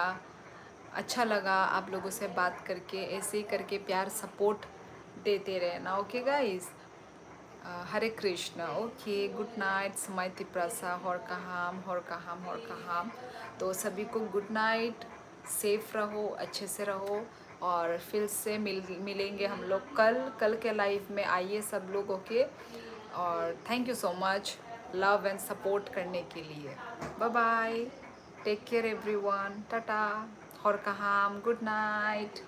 अच्छा लगा आप लोगों से बात करके। ऐसे ही करके प्यार सपोर्ट देते रहना, ओके गाइस? हरे कृष्णा। ओके, गुड नाइट स्माइती प्रसा हर कहाम। तो सभी को गुड नाइट, सेफ रहो, अच्छे से रहो, और फिर से मिलेंगे हम लोग कल के लाइव में। आइए सब लोग, ओके? और thank you so much love and support करने के लिए। Bye bye, take care everyone, टाटा, हर कहाम, गुड नाइट।